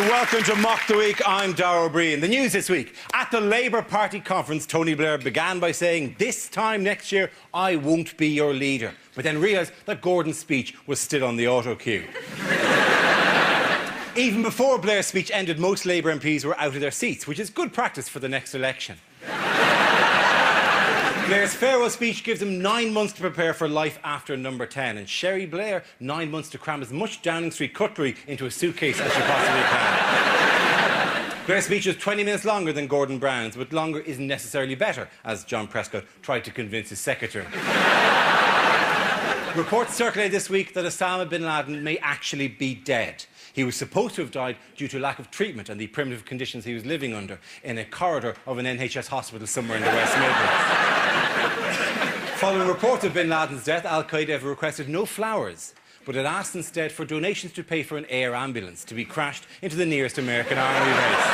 welcome to Mock the Week. I'm Dara O'Brien. The news this week. At the Labour Party conference, Tony Blair began by saying, "This time next year, I won't be your leader." But then realised that Gordon's speech was still on the auto cue. Even before Blair's speech ended, most Labour MPs were out of their seats, which is good practice for the next election. Blair's farewell speech gives him 9 months to prepare for life after number 10, and Sherry Blair 9 months to cram as much Downing Street cutlery into a suitcase as she possibly can. Blair's speech was 20 minutes longer than Gordon Brown's, but longer isn't necessarily better, as John Prescott tried to convince his secretary. Reports circulated this week that Osama bin Laden may actually be dead. He was supposed to have died due to lack of treatment and the primitive conditions he was living under in a corridor of an NHS hospital somewhere in the West Midlands. Following reports of bin Laden's death, Al-Qaeda have requested no flowers, but had asked instead for donations to pay for an air ambulance to be crashed into the nearest American army base.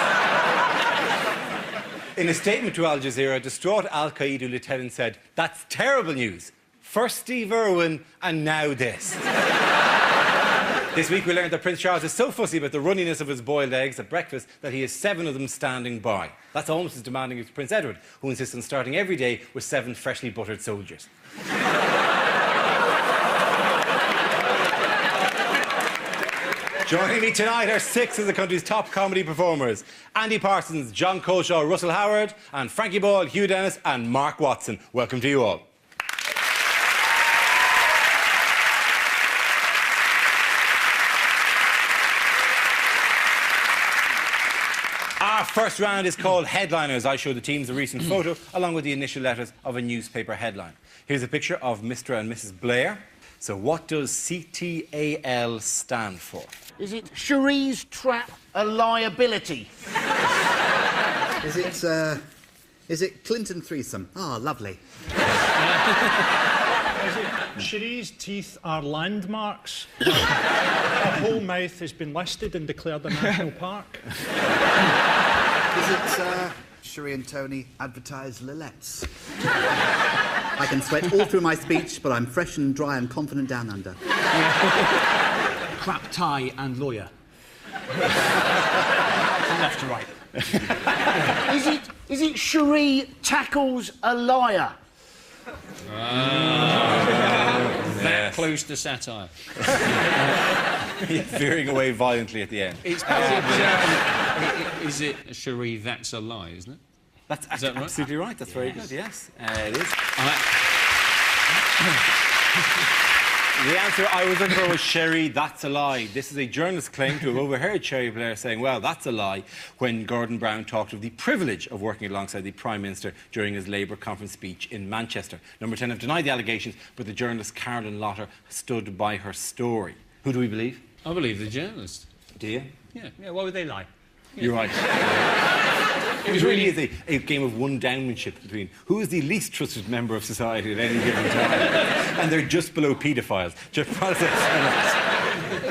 In a statement to Al Jazeera, distraught Al-Qaeda lieutenant said, "That's terrible news. First Steve Irwin, and now this." This week we learned that Prince Charles is so fussy about the runniness of his boiled eggs at breakfast that he has 7 of them standing by. That's almost as demanding as Prince Edward, who insists on starting every day with 7 freshly buttered soldiers. Joining me tonight are 6 of the country's top comedy performers: Andy Parsons, John Coleshaw, Russell Howard, and Frankie Ball, Hugh Dennis and Mark Watson. Welcome to you all. Our first round is called Headliners. I show the teams a recent photo along with the initial letters of a newspaper headline. Here's a picture of Mr. and Mrs. Blair. So what does CTAL stand for? Is it Cherie's Trap a Liability? Is it Clinton threesome? Ah, lovely. Is it Cherie's teeth are landmarks? Her whole mouth has been listed and declared a national park. Is it Cherie and Tony advertise Lillettes? I can sweat all through my speech, but I'm fresh and dry and confident down under. Crap tie and lawyer. Left to right. Is it Cherie tackles a liar? That close to satire. Veering away violently at the end. Is it Cherie, that's a lie, isn't it? That's that right? absolutely right. That's very good, yes. It is. The answer I was looking for was Sherry, that's a lie. This is a journalist's claim to have overheard Sherry Blair saying, well, that's a lie, when Gordon Brown talked of the privilege of working alongside the Prime Minister during his Labour conference speech in Manchester. Number 10 have denied the allegations, but the journalist Carolyn Lotter stood by her story. Who do we believe? I believe the journalist. Do you? Yeah, why would they lie? You're right. It really is a game of one-downmanship between who is the least trusted member of society at any given time. And they're just below paedophiles. It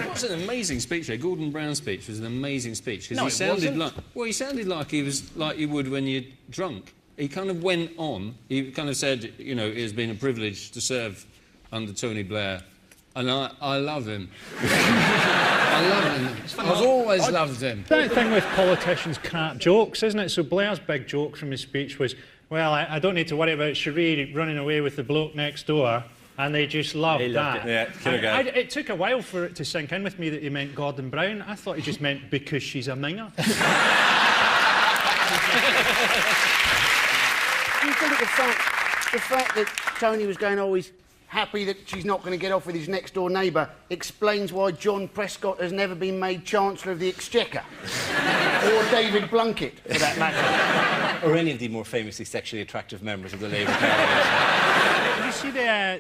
was an amazing speech there. Gordon Brown's speech was an amazing speech. No, he it sounded wasn't. he sounded like he was like you would when you're drunk. He kind of went on. He kind of said, you know, it has been a privilege to serve under Tony Blair. And I love him. I love him. I've always loved him. That thing with politicians crack jokes, isn't it? So Blair's big joke from his speech was, well, I don't need to worry about Cherie running away with the bloke next door, and they just loved that. Yeah, killer guy. It took a while for it to sink in with me that he meant Gordon Brown. I thought he just meant because she's a minger. Do you think the fact that Tony was going, oh, he's happy that she's not going to get off with his next-door neighbour, explains why John Prescott has never been made Chancellor of the Exchequer? Or David Blunkett, for that matter? Or any of the more famously sexually attractive members of the Labour Party. Did you see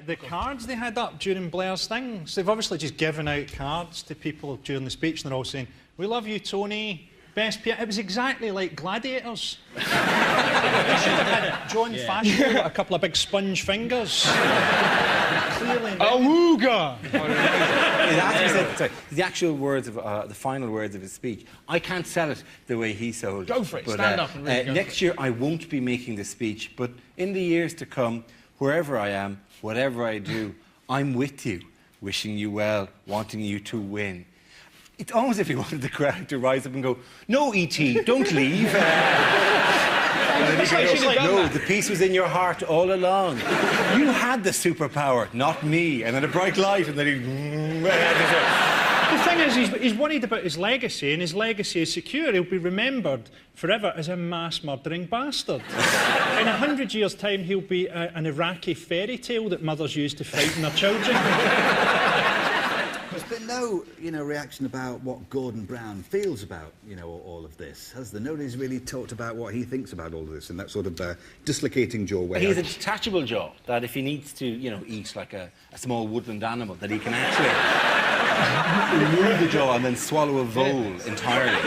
the cards they had up during Blair's thing? So they've obviously just given out cards to people during the speech, and they're all saying, "We love you, Tony. Best Pierre." It was exactly like Gladiators. John Fashio with a couple of big sponge fingers. Clearly. Awooga! The actual words of the final words of his speech. I can't sell it the way he sold it. Go for it. But, Stand up and really go. Next year I won't be making this speech, but in the years to come, wherever I am, whatever I do, I'm with you, wishing you well, wanting you to win. It's almost if he wanted the crowd to rise up and go, "No, E.T., don't leave." No, the peace was in your heart all along. You had the superpower, not me. And then a bright light, and then he... The thing is, he's worried about his legacy, and his legacy is secure. He'll be remembered forever as a mass-murdering bastard. In 100 years' time, he'll be an Iraqi fairy tale that mothers use to frighten their children. There's been no, reaction about what Gordon Brown feels about, all of this, has there? Nobody's really talked about what he thinks about all of this in that sort of dislocating jaw way. He's a detachable jaw, that if he needs to, eat like a small woodland animal, that he can actually remove the jaw and then swallow a vole entirely.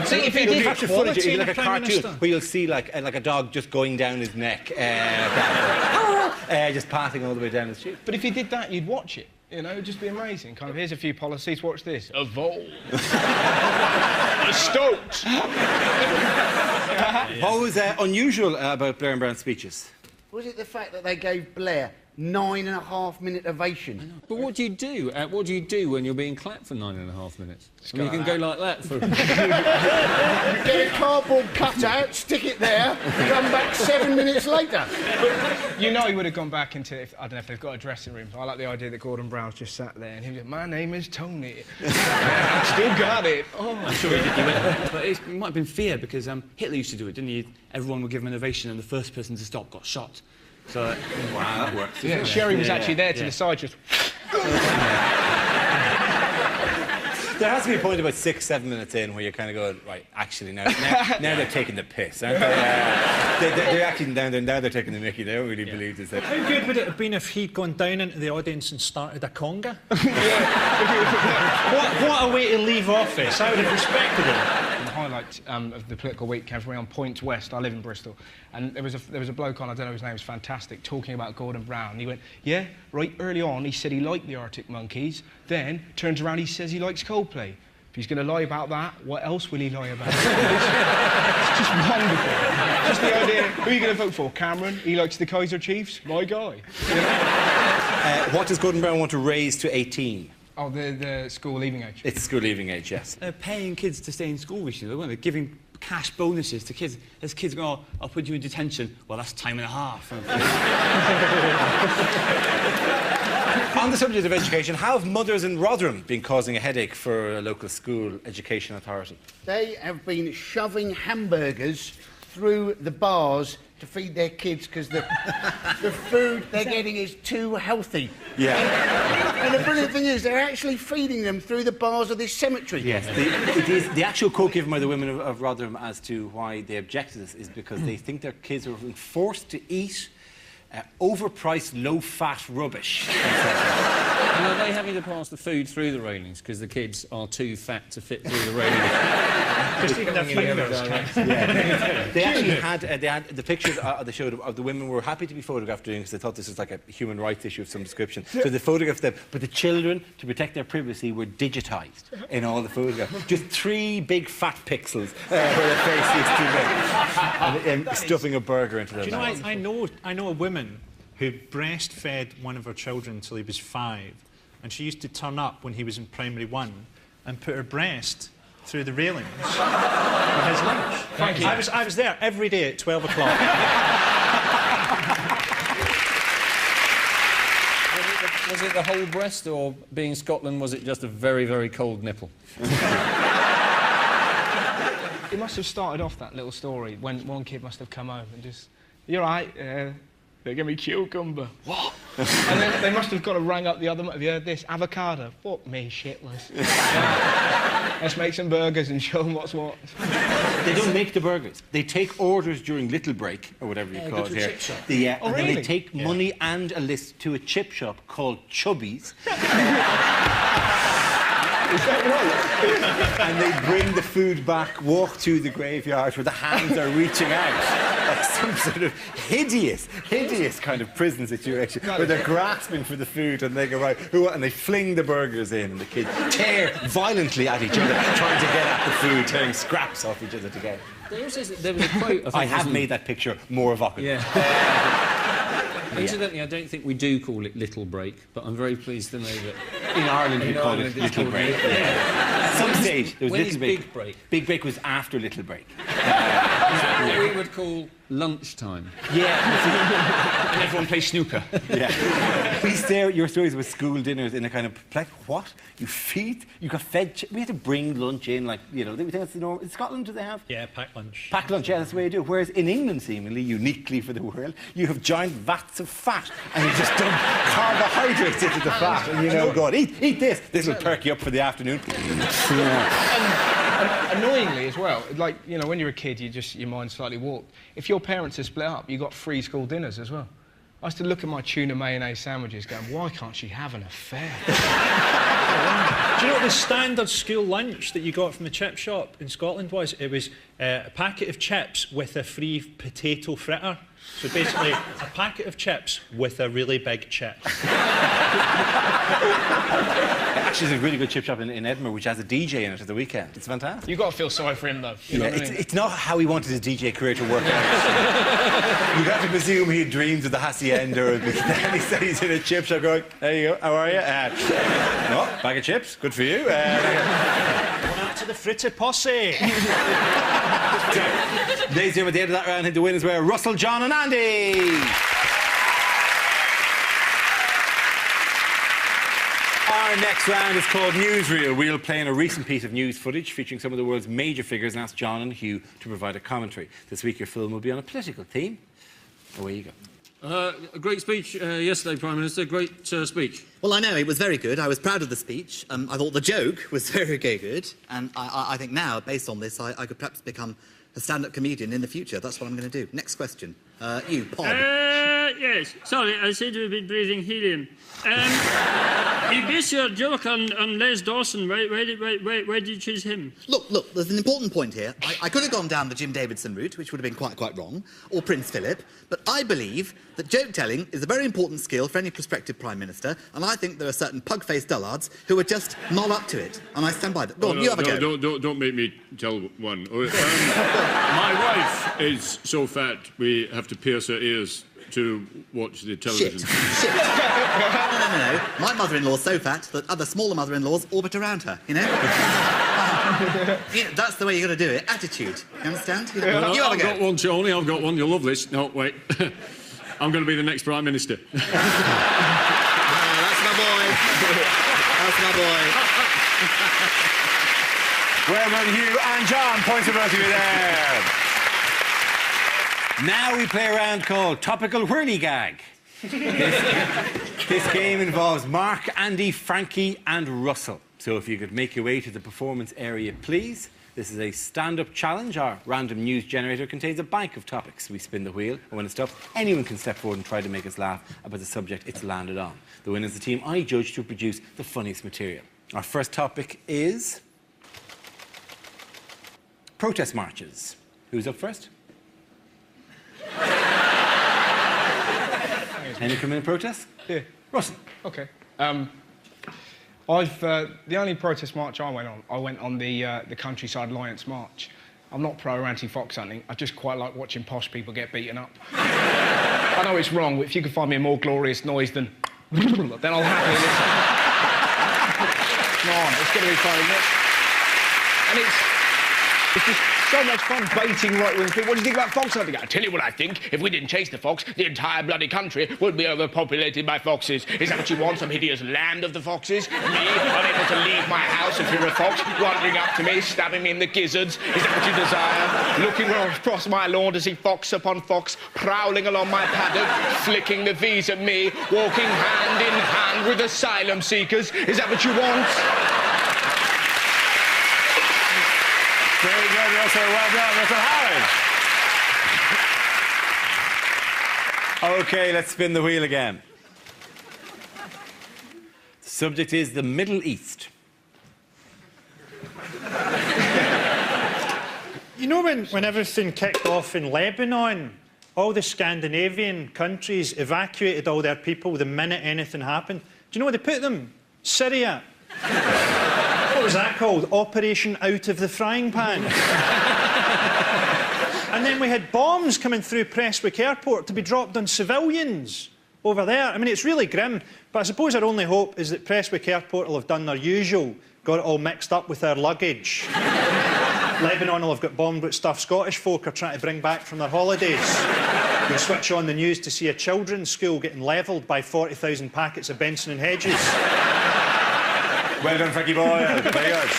See, if he did capture footage, it'd be like a cartoon where you'll see like a dog just going down his neck, just passing all the way down his cheek. But if he did that, you'd watch it. It'd just be amazing. Kind of, here's a few policies, watch this. A vole. A stoat. What was unusual about Blair and Brown's speeches? Was it the fact that they gave Blair 9.5-minute ovation? But what do you do? What do you do when you're being clapped for 9.5 minutes? I mean, you can go like that for... Get a cardboard cutout, stick it there, come back 7 minutes later. But he would have gone back into... I don't know if they've got a dressing room. I like the idea that Gordon Brown's just sat there and he was like, "My name is Tony." Still got it. Oh. I'm sure he went, but it might have been fear, because Hitler used to do it, didn't he? Everyone would give him an ovation and the first person to stop got shot. So, wow, that works. Yeah, Sherry was actually there to the side, just... There has to be a point about 6-7 minutes in where you're kind of going, right, actually, now they're taking the piss, aren't they? They're actually, now they're taking the mickey. They don't really believe this. How good would it have been if he'd gone down into the audience and started a conga? What a way to leave office. I would have respected him. The highlight of the political week came from me on Points West. I live in Bristol, and there was a bloke on, I don't know his name, was fantastic, talking about Gordon Brown. He went, "Yeah, right early on he said he liked the Arctic Monkeys, then turns around he says he likes Coldplay. If he's going to lie about that, what else will he lie about?" It's just wonderful. Just the idea, who are you going to vote for? Cameron? He likes the Kaiser Chiefs? My guy. What does Gordon Brown want to raise to 18? Oh, the school leaving age. It's school leaving age, yes. they're paying kids to stay in school recently, weren't they? Giving cash bonuses to kids. As kids go, "Oh, I'll put you in detention." Well, that's time and a half. On the subject of education, how have mothers in Rotherham been causing a headache for a local school education authority? They have been shoving hamburgers through the bars to feed their kids because the food they're getting is too healthy. Yeah. And the brilliant thing is they're actually feeding them through the bars of this cemetery. Yes, the actual quote given by the women of Rotherham as to why they object to this is because they think their kids are being forced to eat overpriced, low-fat rubbish. And are they having to pass the food through the railings because the kids are too fat to fit through the railings? Just even their fingers. They actually had the pictures they showed of the women were happy to be photographed doing because they thought this was like a human rights issue of some description. So they photographed them, but the children, to protect their privacy, were digitised in all the photographs. Just 3 big fat pixels where their face used to be, and stuffing a burger into their mouth. Do you know, I know a woman who breastfed one of her children until he was 5, and she used to turn up when he was in primary 1 and put her breast through the railings for his lunch. Thank you. I was there every day at 12 o'clock. Was it the whole breast, or being Scotland, was it just a very, very cold nipple? It must have started off, that little story, when one kid must have come home and just, "You're right, they give me cucumber." What? And then they must have got to rang up the other. "Have you heard this? Avocado." "Fuck me, shitless." Let's make some burgers and show them what's what. They don't make the burgers. They take orders during little break, or whatever you call it here. And then they take money and a list to a chip shop called Chubby's. Is that right? And they bring the food back, walk through the graveyard where the hands are reaching out. Like some sort of hideous kind of prison situation where they're grasping for the food and they go, "Right, who?" And they fling the burgers in and the kids tear violently at each other, trying to get at the food, tearing scraps off each other to get it. There was a quote, I have made that picture more evocative. Yeah. Incidentally, I don't think we do call it Little Break, but I'm very pleased to know that In Ireland, we call it it's Little called Break. At some stage, there was When Little is Break. Big Break? Big Break was after Little Break. we would call lunchtime. Yeah. And everyone plays snooker. Yeah. We stare at your stories with school dinners in a kind of what? You got fed. We had to bring lunch in, like, you know, they think that's the norm. In Scotland, do they have? Yeah, pack lunch. Pack lunch, yeah, that's the way you do it. Whereas in England, seemingly, uniquely for the world, you have giant vats of fat and you just dump carbohydrates into the fat and you know, go on, eat this. This will perk you up for the afternoon. Annoyingly as well, like, you know, when you're a kid, your mind slightly warped. If your parents are split up, you got free school dinners as well. I used to look at my tuna mayonnaise sandwiches going, why can't she have an affair? Do you know what the standard school lunch that you got from the chip shop in Scotland was? It was a packet of chips with a free potato fritter. So basically, a packet of chips with a really big chip. Actually, there's a really good chip shop in Edinburgh which has a DJ in it at the weekend. It's fantastic. You've got to feel sorry for him, though. You know what I mean? It's not how he wanted his DJ career to work out. You got to presume he dreams of the Hacienda, and then he said he's in a chip shop going, there you go, how are you? Oh, bag of chips, good for you. Going out to the fritter posse. Ladies and gentlemen, at the end of that round, the winners were Russell, John and Andy. Our next round is called Newsreel. We'll play in a recent piece of news footage featuring some of the world's major figures and ask John and Hugh to provide a commentary. This week your film will be on a political theme. Away you go. A great speech yesterday, Prime Minister. Great speech. Well, I know, it was very good. I was proud of the speech. I thought the joke was very good. And I think now, based on this, I could perhaps become a stand-up comedian in the future. That's what I'm going to do. Next question. You, Pod. Yes. Sorry, I seem to have been breathing helium. You base your joke on Les Dawson. Why did you choose him? Look, there's an important point here. I could have gone down the Jim Davidson route, which would have been quite wrong, or Prince Philip, but I believe that joke-telling is a very important skill for any prospective Prime Minister, and I think there are certain pug-faced dullards who are just not up to it, and I stand by that. Go on, you have a go. Don't make me tell one. My wife is so fat we have to pierce her ears to watch the television. Shit. No. My mother-in-law's so fat that other smaller mother-in-laws orbit around her, you know? That's the way you got to do it. Attitude. You understand? You have a go. I've got one, Tony. I've got one. You'll love this. No, wait. I'm going to be the next Prime Minister. That's my boy. That's my boy. Well done, Hugh and John. Points for both of you there. Now we play a round called Topical Whirly Gag. This game involves Mark, Andy, Frankie and Russell. So if you could make your way to the performance area, please. This is a stand-up challenge. Our random news generator contains a bank of topics. We spin the wheel, and when it stops, anyone can step forward and try to make us laugh about the subject it's landed on. The winner is the team I judge to produce the funniest material. Our first topic is protest marches. Who's up first? Any come in and protest? Yeah. Russell. OK. The only protest march I went on the Countryside Alliance March. I'm not pro or anti-fox hunting. I just quite like watching posh people get beaten up. I know it's wrong, but if you can find me a more glorious noise than then I'll happily listen. Come on, it's going to be fun, isn't it? And it's just so much fun baiting right-wing people. What do you think about fox hunting? I tell you what I think. If we didn't chase the fox, the entire bloody country would be overpopulated by foxes. Is that what you want? Some hideous land of the foxes? Me, unable to leave my house and fear a fox wandering up to me, stabbing me in the gizzards? Is that what you desire? Looking across my lawn to see fox upon fox prowling along my paddock, flicking the V's at me, walking hand in hand with asylum seekers? Is that what you want? Very good, Russell. Well done, Russell Howard. OK, let's spin the wheel again. The subject is the Middle East. You know when everything kicked off in Lebanon, all the Scandinavian countries evacuated all their people the minute anything happened? Do you know where they put them? Syria. What was that called? Operation Out of the Frying Pan. And then we had bombs coming through Prestwick Airport to be dropped on civilians. over there. I mean, it's really grim, but I suppose our only hope is that Prestwick Airport will have done their usual, got it all mixed up with their luggage. Lebanon will have got bombed with stuff Scottish folk are trying to bring back from their holidays. You'll switch on the news to see a children's school getting levelled by 40,000 packets of Benson and Hedges. Well done, Frankie Boyle. Very good.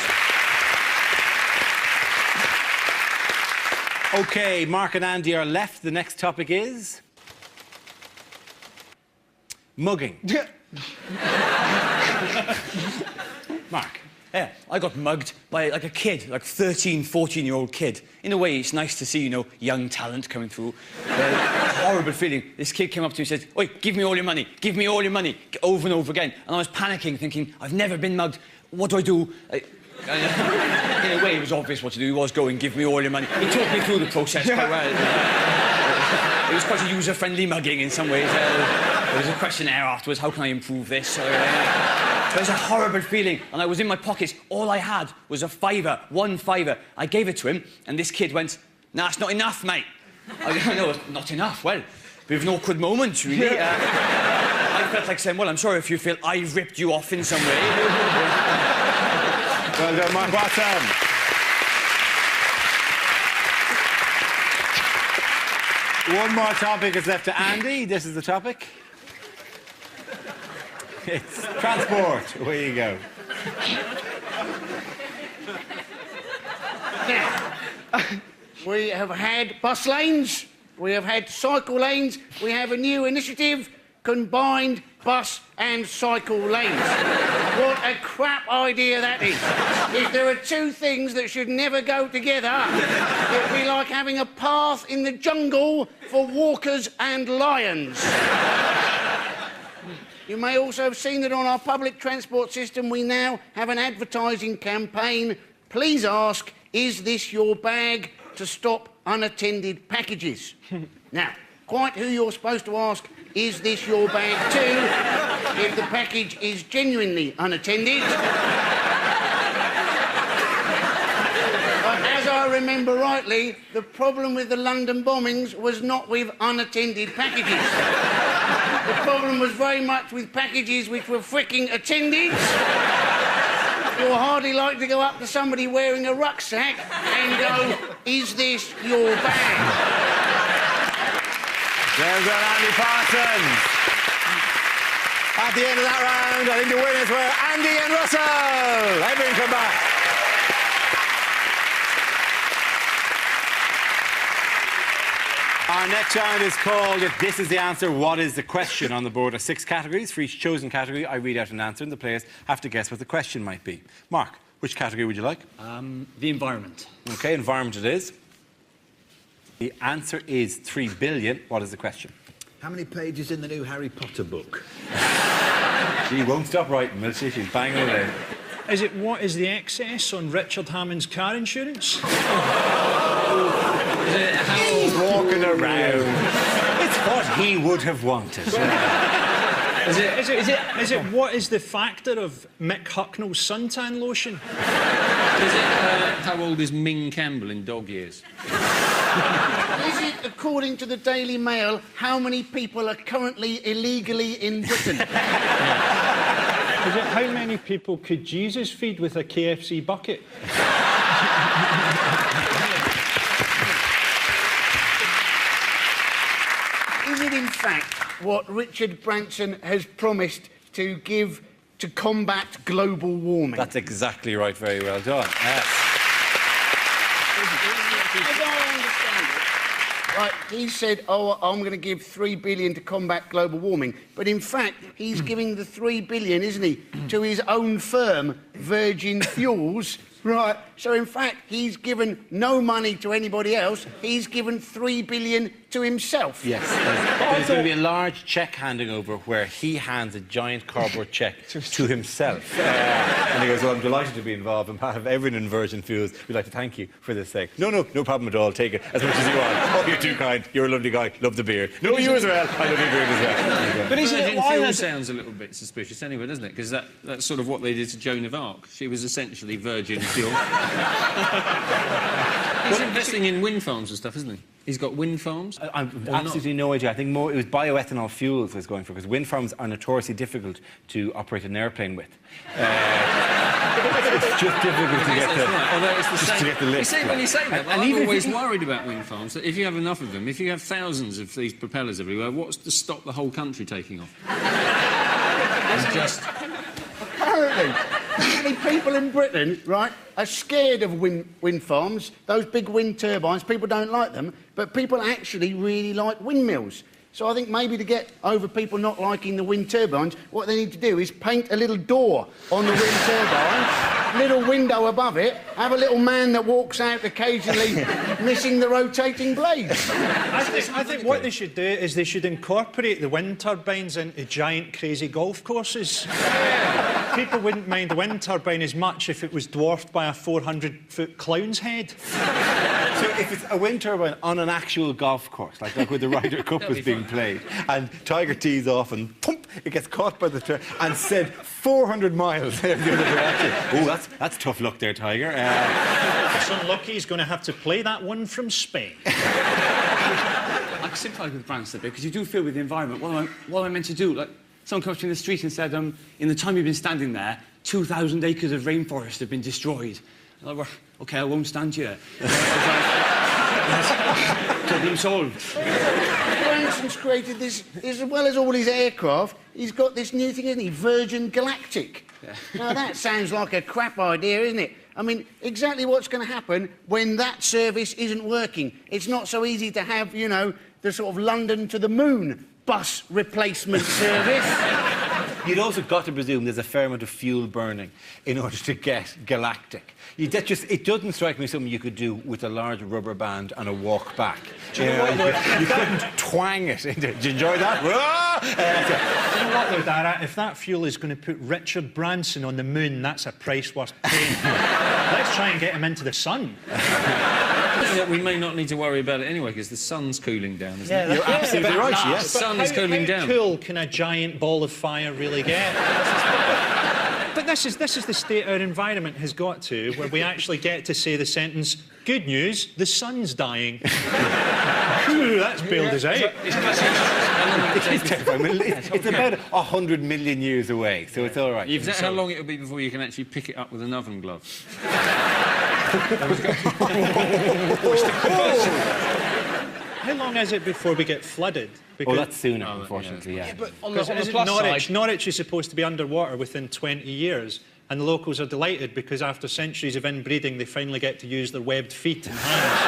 OK, Mark and Andy are left. The next topic is... mugging. Mark. Yeah, I got mugged by, like, a kid, like 13, 14-year-old kid. In a way, it's nice to see, you know, young talent coming through. Horrible feeling. This kid came up to me and said, "Oi, give me all your money, give me all your money," over and over again. And I was panicking, thinking, I've never been mugged. What do I do? In a way, it was obvious what to do. He was going, "Give me all your money." He talked me through the process quite well. It was quite a user-friendly mugging in some ways. There was a questionnaire afterwards, how can I improve this? It was a horrible feeling, and I was in my pockets. All I had was a fiver, £1. I gave it to him, and this kid went, "Nah, it's not enough, mate." I know, it's not enough. Well, bit of an awkward moment, really. I felt like saying, "Well, I'm sorry if you feel I ripped you off in some way." Well done, Mark Watson. One more topic is left to Andy. This is the topic. It's transport. Away you go. Now, we have had bus lanes, we have had cycle lanes, we have a new initiative, combined bus and cycle lanes. What a crap idea that is. If there are two things that should never go together, it'd be like having a path in the jungle for walkers and lions. You may also have seen that on our public transport system we now have an advertising campaign. Please ask, is this your bag, to stop unattended packages? Now, quite who you're supposed to ask, is this your bag too, if the package is genuinely unattended. But as I remember rightly, the problem with the London bombings was not with unattended packages. The problem was very much with packages which were fricking attended. You're hardly like to go up to somebody wearing a rucksack and go, "Is this your bag?" There's Andy Parsons. At the end of that round, I think the winners were Andy and Russell. Everyone come back. Our next round is called If This Is the Answer, What Is the Question? On the board are 6 categories. For each chosen category, I read out an answer and the players have to guess what the question might be. Mark, which category would you like? The environment. OK, environment it is. The answer is 3 billion. What is the question? How many pages in the new Harry Potter book? She won't stop writing, will she? She's banging away. Is it what is the excess on Richard Hammond's car insurance? He's walking around. It's what he would have wanted. Is it what is the factor of Mick Hucknall's suntan lotion? Is it how old is Ming Campbell in dog years? Is it, according to the Daily Mail, how many people are currently illegally in Britain? Is it how many people could Jesus feed with a KFC bucket? Is it, in fact, what Richard Branson has promised to give to combat global warming? That's exactly right. Very well done. Yes. As I understand it, right, he said, "Oh, I'm going to give $3 billion to combat global warming," but in fact, he's giving the $3 billion, isn't he, to his own firm, Virgin Fuels. Right. So in fact, he's given no money to anybody else. He's given $3 billion to himself. Yes. There's going to be a large cheque handing over where he hands a giant cardboard cheque to himself. And he goes, "Well, I'm delighted to be involved. On behalf of everyone in Virgin Fuels, we'd like to thank you for this thing." No problem at all. Take it as much as you want. Oh, you're too kind. You're a lovely guy. Love the beard. No, you as well. I love your beard as well. But isn't it? Fuel sounds a little bit suspicious anyway, doesn't it? Because that's sort of what they did to Joan of Arc. Clark. She was essentially Virgin fuel. He's investing in wind farms and stuff, isn't he? He's got wind farms? I've absolutely no idea. I think more it was bioethanol fuels I was going for, because wind farms are notoriously difficult to operate an airplane with. It's just difficult to get the, right. Although it's the just same. to get the lift. You see, when you say that, And I'm even always worried about wind farms. That if you have enough of them, if you have thousands of these propellers everywhere, what's to stop the whole country taking off? It's just... Apparently, people in Britain, right, are scared of wind farms, those big wind turbines. People don't like them, but people actually really like windmills. So I think maybe to get over people not liking the wind turbines, what they need to do is paint a little door on the wind turbine, little window above it, have a little man that walks out occasionally missing the rotating blades. I think what they should do is they should incorporate the wind turbines into giant, crazy golf courses. People wouldn't mind the wind turbine as much if it was dwarfed by a 400-foot clown's head. So if it's a wind turbine on an actual golf course, like where the Ryder Cup was being played, and Tiger tees off and thump, it gets caught by the and sent 400 miles in the other direction. Oh, that's tough luck there, Tiger. It's unlucky he's going to have to play that one from Spain. I sympathise with Branson a bit, because you do feel with the environment, what am I meant to do? Like, someone comes to me in the street and said, in the time you've been standing there, 2,000 acres of rainforest have been destroyed. And I'm like, well, OK, I won't stand here. Problem solved. Branson's created this, as well as all his aircraft, he's got this new thing, isn't he? Virgin Galactic. Yeah. Now, that sounds like a crap idea, isn't it? I mean, exactly what's going to happen when that service isn't working. It's not so easy to have, you know, the sort of London to the moon bus replacement service. You'd also got to presume there's a fair amount of fuel burning in order to get Galactic. It doesn't strike me something you could do with a large rubber band and a walk back. You couldn't twang it into... Did you enjoy that? You know what, though, Dara? If that fuel is going to put Richard Branson on the moon, that's a price worth paying. Let's try and get him into the sun. We may not need to worry about it anyway, because the sun's cooling down, isn't it? You're absolutely right, yes. The sun is cooling down. How cool can a giant ball of fire really get? But this is the state our environment has got to, where we actually get to say the sentence, good news, the sun's dying. Ooh, that's bailed us out. It's terrifying. It's about 100 million years away, so it's all right. You've said how long it will be before you can actually pick it up with an oven glove. How long is it before we get flooded? Because... Oh, that's sooner, unfortunately, yeah. But on the plus Norwich, side... Norwich is supposed to be underwater within 20 years, and the locals are delighted because after centuries of inbreeding, they finally get to use their webbed feet and hands.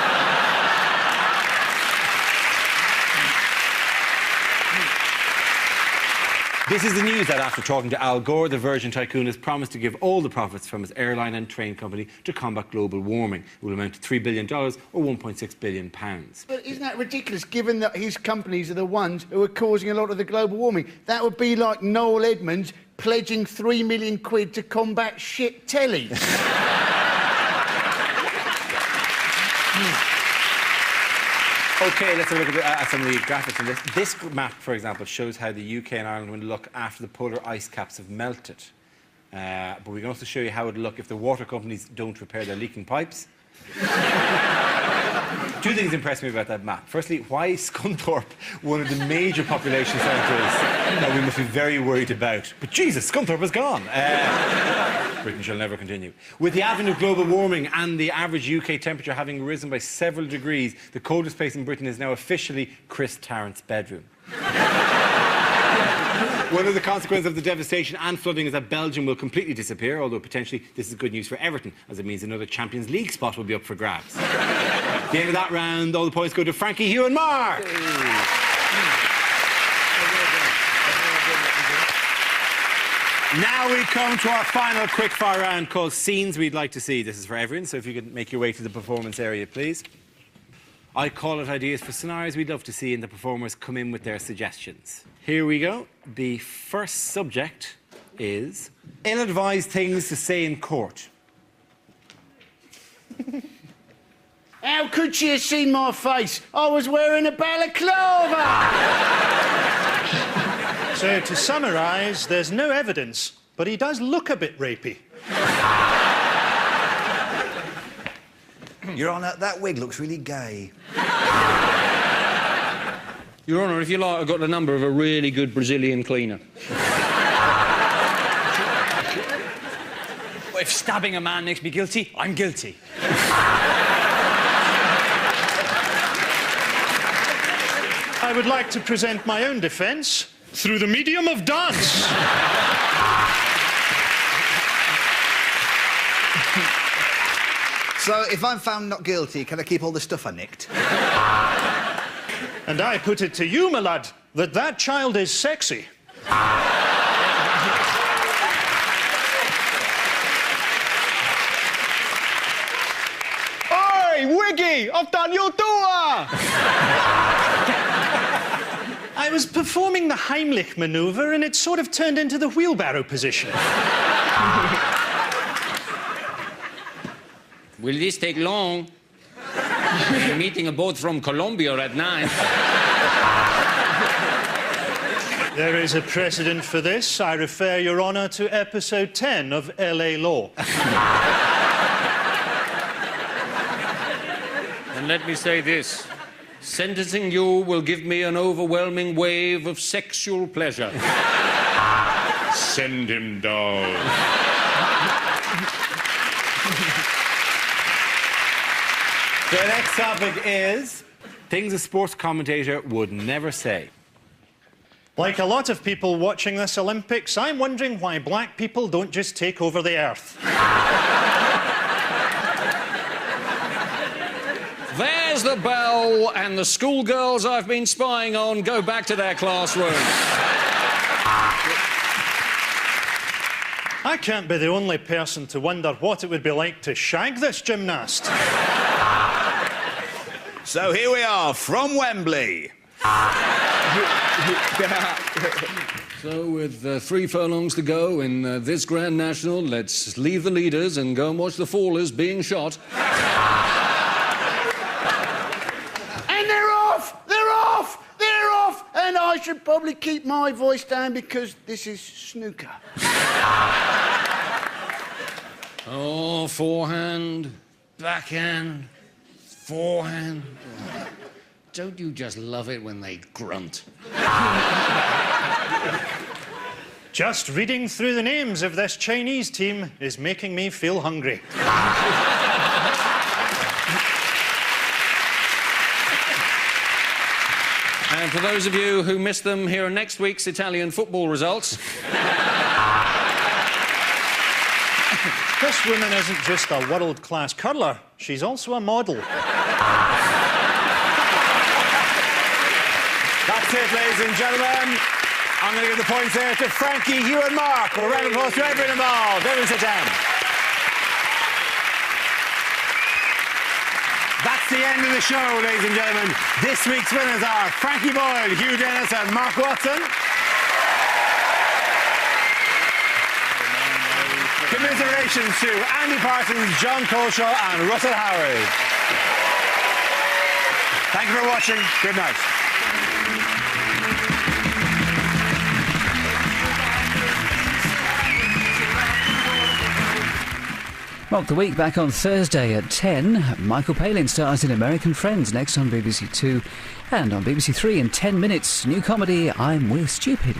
This is the news that after talking to Al Gore, the Virgin tycoon has promised to give all the profits from his airline and train company to combat global warming. It will amount to $3 billion or £1.6 billion. But isn't that ridiculous, given that his companies are the ones who are causing a lot of the global warming? That would be like Noel Edmonds pledging £3 million to combat shit telly. OK, let's have a look at some of the graphics on this. This map, for example, shows how the UK and Ireland will look after the polar ice caps have melted. But we can also show you how it will look if the water companies don't repair their leaking pipes. Two things impressed me about that map. Firstly, why is Scunthorpe one of the major population centres that we must be very worried about? But Jesus, Scunthorpe is gone. Britain shall never continue. With the advent of global warming and the average UK temperature having risen by several degrees, the coldest place in Britain is now officially Chris Tarrant's bedroom. One of the consequences of the devastation and flooding is that Belgium will completely disappear, although potentially this is good news for Everton, as it means another Champions League spot will be up for grabs. At the end of that round, all the points go to Frankie, Hugh and Mark. Now we come to our final quickfire round called Scenes We'd Like to See. This is for everyone, so if you could make your way to the performance area, please. I call it ideas for scenarios we'd love to see, and the performers come in with their suggestions. Here we go. The first subject is ill-advised things to say in court. How could she have seen my face? I was wearing a balaclava! So, to summarise, there's no evidence, but he does look a bit rapey. Your Honour, that wig looks really gay. Your Honour, if you like, I've got the number of a really good Brazilian cleaner. Well, if stabbing a man makes me guilty, I'm guilty. I would like to present my own defence through the medium of dance. So, if I'm found not guilty, can I keep all the stuff I nicked? And I put it to you, my lad, that child is sexy. Oi, Wiggy! I've done your door! I was performing the Heimlich manoeuvre and it sort of turned into the wheelbarrow position. Will this take long? We're meeting a boat from Colombia at 9. There is a precedent for this. I refer Your Honour to episode 10 of LA Law. And let me say this. Sentencing you will give me an overwhelming wave of sexual pleasure. Send him down. The next topic is things a sports commentator would never say. Like a lot of people watching this Olympics, I'm wondering why black people don't just take over the earth. There's the bell, and the schoolgirls I've been spying on go back to their classrooms. I can't be the only person to wonder what it would be like to shag this gymnast. So here we are, from Wembley. So, with 3 furlongs to go in this Grand National, let's leave the leaders and go and watch the fallers being shot. And they're off! They're off! They're off! And I should probably keep my voice down because this is snooker. Oh, forehand, backhand, forehand. Don't you just love it when they grunt? Just reading through the names of this Chinese team is making me feel hungry. And for those of you who missed them, here are next week's Italian football results. This woman isn't just a world-class curler, she's also a model. That's it, ladies and gentlemen. I'm going to give the points there to Frankie, Hugh and Mark. With a round of applause to everyone involved. Everyone sit down. That's the end of the show, ladies and gentlemen. This week's winners are Frankie Boyle, Hugh Dennis and Mark Watson. Commiserations to Andy Parsons, John Colshaw and Russell Howard. Thank you for watching. Good night. Mock the Week back on Thursday at 10. Michael Palin stars in American Friends next on BBC 2. And on BBC 3 in 10 minutes, new comedy, I'm We're Stupid.